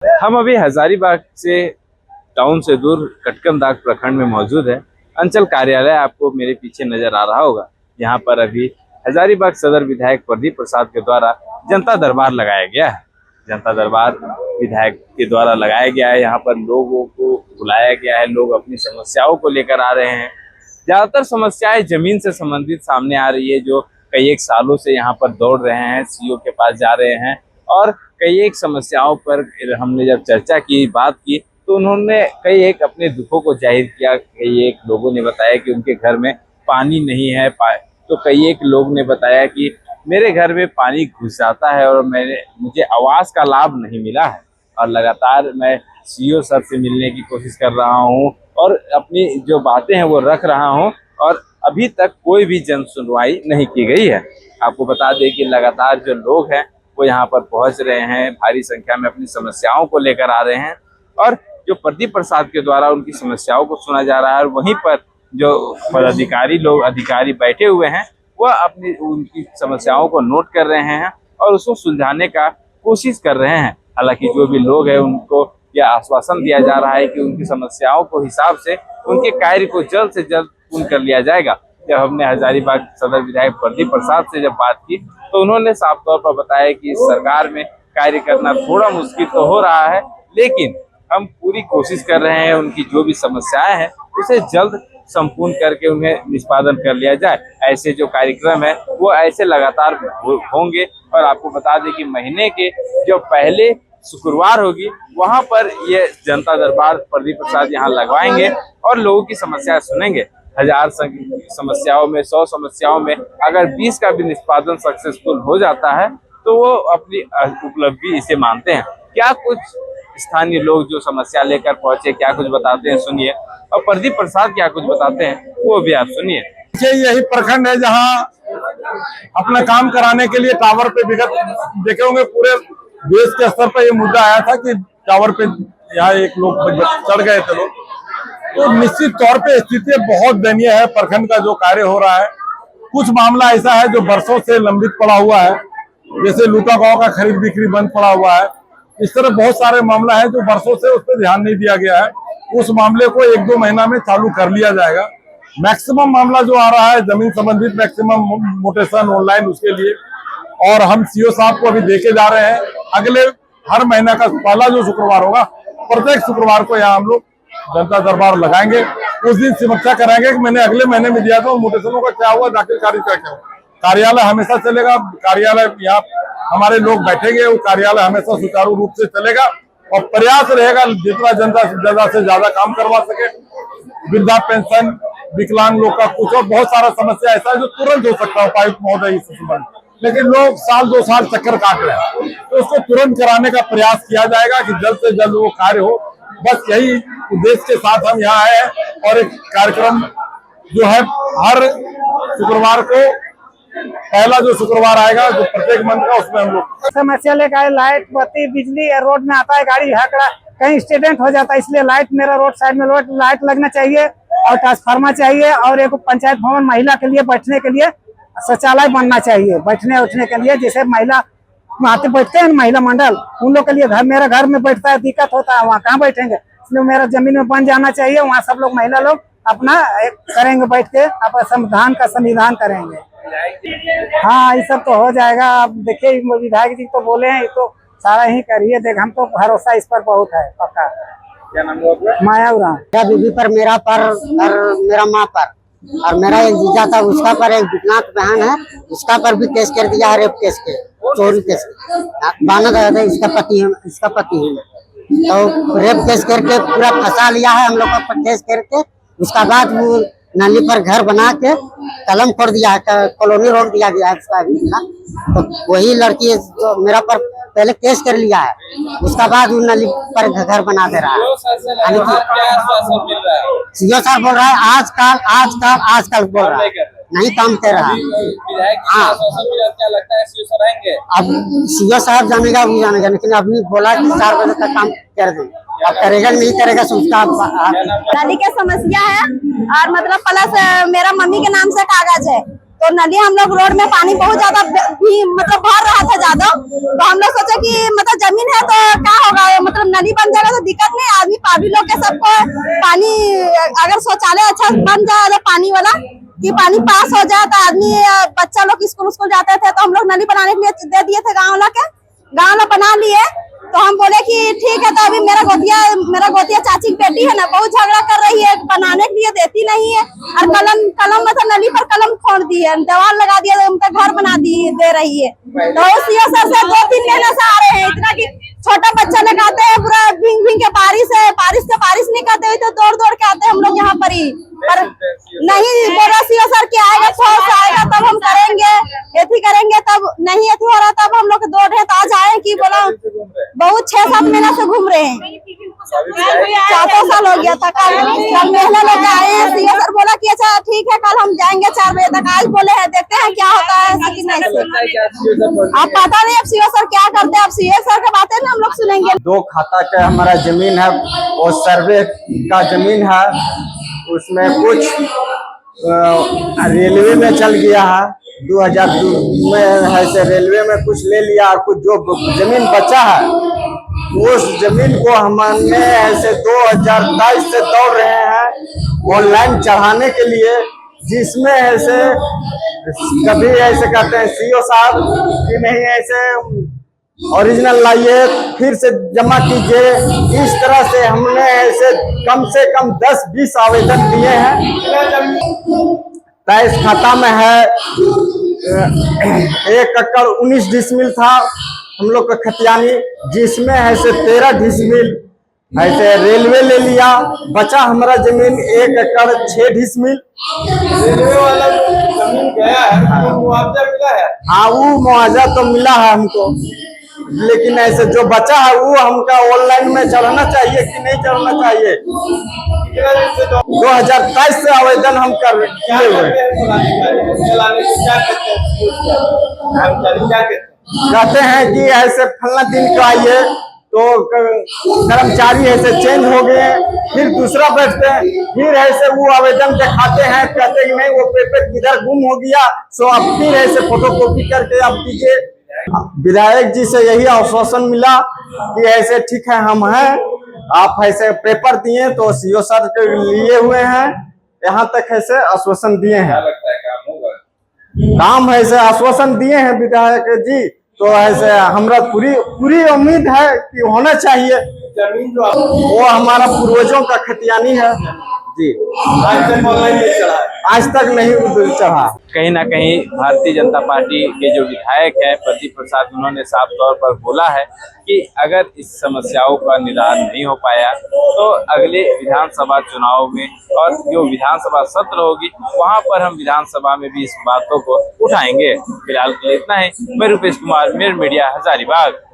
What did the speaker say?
हम अभी हजारीबाग से टाउन से दूर कटकमदाग प्रखंड में मौजूद है। अंचल कार्यालय आपको मेरे पीछे नजर आ रहा होगा। यहाँ पर अभी हजारीबाग सदर विधायक प्रदीप प्रसाद के द्वारा जनता दरबार लगाया गया है। जनता दरबार विधायक के द्वारा लगाया गया है। यहाँ पर लोगों को बुलाया गया है, लोग अपनी समस्याओं को लेकर आ रहे हैं। ज्यादातर समस्याएं जमीन से संबंधित सामने आ रही है, जो कई एक सालों से यहाँ पर दौड़ रहे हैं, सीओ के पास जा रहे हैं। और कई एक समस्याओं पर हमने जब चर्चा की, बात की, तो उन्होंने कई एक अपने दुखों को जाहिर किया। कई एक लोगों ने बताया कि उनके घर में पानी नहीं है, तो कई एक लोग ने बताया कि मेरे घर में पानी घुस जाता है और मुझे आवास का लाभ नहीं मिला है। और लगातार मैं सीओ सर से मिलने की कोशिश कर रहा हूँ और अपनी जो बातें हैं वो रख रहा हूँ, और अभी तक कोई भी जन सुनवाई नहीं की गई है। आपको बता दें कि लगातार जो लोग हैं वो यहाँ पर पहुंच रहे हैं, भारी संख्या में अपनी समस्याओं को लेकर आ रहे हैं। और जो प्रदीप प्रसाद के द्वारा उनकी समस्याओं को सुना जा रहा है, और वहीं पर जो अधिकारी बैठे हुए हैं वह अपनी उनकी समस्याओं को नोट कर रहे हैं और उसको सुलझाने का कोशिश कर रहे हैं। हालांकि जो भी लोग हैं उनको यह आश्वासन दिया जा रहा है कि उनकी समस्याओं को हिसाब से उनके कार्य को जल्द से जल्द पूर्ण कर लिया जाएगा। जब हमने हजारीबाग सदर विधायक प्रदीप प्रसाद से जब बात की, तो उन्होंने साफ तौर पर बताया कि इस सरकार में कार्य करना थोड़ा मुश्किल तो हो रहा है, लेकिन हम पूरी कोशिश कर रहे हैं उनकी जो भी समस्याएं हैं उसे जल्द संपूर्ण करके उन्हें निष्पादन कर लिया जाए। ऐसे जो कार्यक्रम है वो ऐसे लगातार होंगे। और आपको बता दें कि महीने के जो पहले शुक्रवार होगी वहां पर ये जनता दरबार प्रदीप प्रसाद यहाँ लगवाएंगे और लोगों की समस्याएं सुनेंगे। 1000 समस्याओं में, 100 समस्याओं में अगर 20 का भी निष्पादन सक्सेसफुल हो जाता है तो वो अपनी उपलब्धि इसे मानते हैं। क्या कुछ स्थानीय लोग जो समस्या लेकर पहुंचे क्या कुछ बताते हैं, सुनिए। और प्रदीप प्रसाद क्या कुछ बताते हैं वो भी आप सुनिए। यही प्रखंड है जहां अपना काम कराने के लिए टावर पे विगत देखे होंगे, पूरे देश के स्तर पर ये मुद्दा आया था कि टावर पे यहाँ एक लोग चढ़ गए थे लोग। तो निश्चित तौर पे स्थिति बहुत दयनीय है। प्रखंड का जो कार्य हो रहा है, कुछ मामला ऐसा है जो वर्षों से लंबित पड़ा हुआ है, जैसे लूका गांव का खरीद बिक्री बंद पड़ा हुआ है। इस तरह बहुत सारे मामला है जो वर्षों से उस पर ध्यान नहीं दिया गया है। उस मामले को 1-2 महीना में चालू कर लिया जाएगा। मैक्सिमम मामला जो आ रहा है जमीन संबंधित मैक्सिमम मोटेशन ऑनलाइन, उसके लिए और हम सीओ साहब को अभी देके जा रहे हैं। अगले हर महीना का पहला जो शुक्रवार होगा, प्रत्येक शुक्रवार को यहाँ हम लोग जनता दरबार लगाएंगे। उस दिन समीक्षा कराएंगे कि मैंने अगले महीने में दिया था मोटेशनों का क्या हुआ, दाखिल कार्य का क्या हुआ। कार्यालय हमेशा चलेगा, कार्यालय यहाँ हमारे लोग बैठेंगे, वो कार्यालय हमेशा सुचारू रूप से चलेगा और प्रयास रहेगा जितना जनता से ज्यादा काम करवा सके। वृद्धा पेंशन, विकलांग लोग का कुछ और बहुत सारा समस्या ऐसा है जो तुरंत हो सकता है उपायुक्त महोदय इस संबंध, लेकिन लोग साल 2 साल चक्कर काट रहे हैं, तो उसको तुरंत कराने का प्रयास किया जाएगा कि जल्द से जल्द वो कार्य हो। बस यही उद्देश्य के साथ हम यहाँ आए हैं। और एक कार्यक्रम जो है हर शुक्रवार को, पहला जो शुक्रवार आएगा जो प्रत्येक मंथ का, उसमें हम लोग समस्या लेकर आए। लाइट, बत्ती, बिजली रोड में आता है, गाड़ी हकड़ा कहीं एक्सीडेंट हो जाता है, इसलिए लाइट मेरा रोड साइड में लाइट लगना चाहिए और ट्रांसफार्मर चाहिए और एक पंचायत भवन महिला के लिए बैठने के लिए शौचालय बनना चाहिए, बैठने उठने के लिए। जैसे महिला आते बैठते हैं महिला मंडल, उन लोग के लिए घर, मेरा घर में बैठता है, दिक्कत होता है, वहाँ कहाँ बैठेंगे, इसलिए मेरा जमीन में बन जाना चाहिए। वहाँ सब लोग महिला लोग अपना करेंगे, बैठ के अपना संविधान करेंगे। हाँ, ये सब तो हो जाएगा। आप देखिए विधायक जी तो बोले हैं, ये तो सारा ही करिए, देख हम तो भरोसा इस पर बहुत है पक्का। क्या नाम हुआ? माया मेरा बीबी पर, मेरा पर और मेरा माँ पर, और मेरा एक जीजा था उसका पर, एक विकलांग बहन है उसका पर भी केस कर दिया है, रेप केस के, चोरी केस के। बाना गया था, इसका पति है, तो रेप केस करके पूरा फंसा लिया है हम लोग को केस करके। उसका बाद वो नाली पर घर बना के कलम फोड़ दिया है, कॉलोनी रोक दिया गया है उसका भी था। तो वही लड़की जो मेरा पर पहले केस कर लिया है, उसका बाद वो नाली पर घर बना दे रहा है। सीओ साहब बोल रहा है आजकल बोल रहा है, नहीं काम कर रहा। हाँ, अब सीओ साहब जानेगा, वो जानेगा, लेकिन अभी बोला कि 4 बजे तक काम कर दें। अब करेगा नहीं करेगा सोचता। दादी की समस्या है और मतलब प्लस मेरा मम्मी के नाम से कागज है तो नली हम लोग रोड में पानी बहुत ज्यादा भी मतलब भर रहा था ज्यादा, तो हम लोग सोचे कि मतलब जमीन है तो क्या होगा, मतलब नली बन जाएगा तो दिक्कत नहीं, आदमी पाबी लोग के सबको पानी अगर शौचालय अच्छा बन जाए तो पानी वाला कि पानी पास हो जाए तो आदमी बच्चा लोग स्कूल जाते थे तो हम लोग नली बनाने के लिए दे दिए थे गाँव वाला बना लिए। तो हम बोले कि ठीक है, तो अभी मेरा गोतिया चाची की बेटी है ना, बहुत झगड़ा कर रही है, बनाने के लिए देती नहीं है, और कलम मतलब नली पर कलम खोल दी है, दीवार लगा दिया, तो घर बना दे रही है। तो सीओ सर से 2-3 महीने से आ रहे हैं, इतना कि छोटा बच्चा लेकर आते हैं पूरा भींग के बारिश नहीं करते हुए तो दौड़ के आते हैं हम लोग यहाँ पर ही, पर नहीं बोला सीओ सर कि आएगा फोर्स आएगा तब हम करेंगे, एथी करेंगे, तब नहीं एथी हो रहा तब हम लोग दौड़ रहे, तो आज आए कि बोला बहुत 6-7 महीना से घूम रहे हैं, 4 साल हो गया था। कल महीने लोग आए हैं, सीओ सर बोला कि अच्छा ठीक है कल हम जाएंगे 4 बजे तक, आज बोले हैं देखते हैं क्या होता है ऐसा कि नहीं। अब पता नहीं अब सीओ सर क्या करते हैं, अब सीओ सर की बातें ना हम लोग सुनेंगे। 2 खाता का हमारा जमीन है और सर्वे का जमीन है, उसमें कुछ रेलवे में चल गया है, 2002 में है से रेलवे में कुछ ले लिया, और कुछ जो जमीन बचा है उस जमीन को हमने ऐसे 2022 से दौड़ रहे हैं ऑनलाइन चढ़ाने के लिए, जिसमें ऐसे कभी ऐसे कहते हैं सीओ साहब कि नहीं ऐसे ओरिजिनल लाइए फिर से जमा कीजिए, इस तरह से हमने ऐसे कम से कम 10-20 आवेदन दिए हैं। 23 खाता में है 1 एकड़ 19 डिसमिल था हम लोग का खतियानी, जिसमें ऐसे 13 डिसमिल ऐसे रेलवे ले लिया, बचा हमारा जमीन 1 एकड़ 6 डिसमिल। रेलवे वाला जमीन गया है तो मुआवजा मिला है? हाँ, वो मुआवजा तो मिला है हमको, लेकिन ऐसे जो बचा है वो हमका ऑनलाइन में चढ़ना चाहिए कि नहीं चढ़ना चाहिए। 2023 से आवेदन हम कर किए हुए, कहते हैं कि ऐसे फलना दिन का आइए, तो कर्मचारी ऐसे चेंज हो गए, फिर दूसरा बैठते हैं, फिर ऐसे वो आवेदन दिखाते हैं, कहते हैं नहीं वो पेपर किधर गुम हो गया, सो आप फिर ऐसे फोटोकॉपी करके आप दीजिए। विधायक जी से यही आश्वासन मिला कि ऐसे ठीक है हम हैं, आप ऐसे पेपर दिए तो सीओ सर के लिए हुए हैं, यहाँ तक ऐसे आश्वासन दिए हैं, काम ऐसे आश्वासन दिए हैं विधायक जी, तो ऐसे हमरा पूरी उम्मीद है कि होना चाहिए। जमीन जो वो हमारा पूर्वजों का खतियानी है जी, आज तक नहीं चढ़ा। कहीं ना कहीं भारतीय जनता पार्टी के जो विधायक है प्रदीप प्रसाद, उन्होंने साफ तौर पर बोला है कि अगर इस समस्याओं का निदान नहीं हो पाया तो अगले विधानसभा चुनाव में और जो विधानसभा सत्र होगी वहां पर हम विधानसभा में भी इस बातों को उठाएंगे। फिलहाल के लिए इतना है। मैं रूपेश कुमार, मेर मीडिया, हजारीबाग।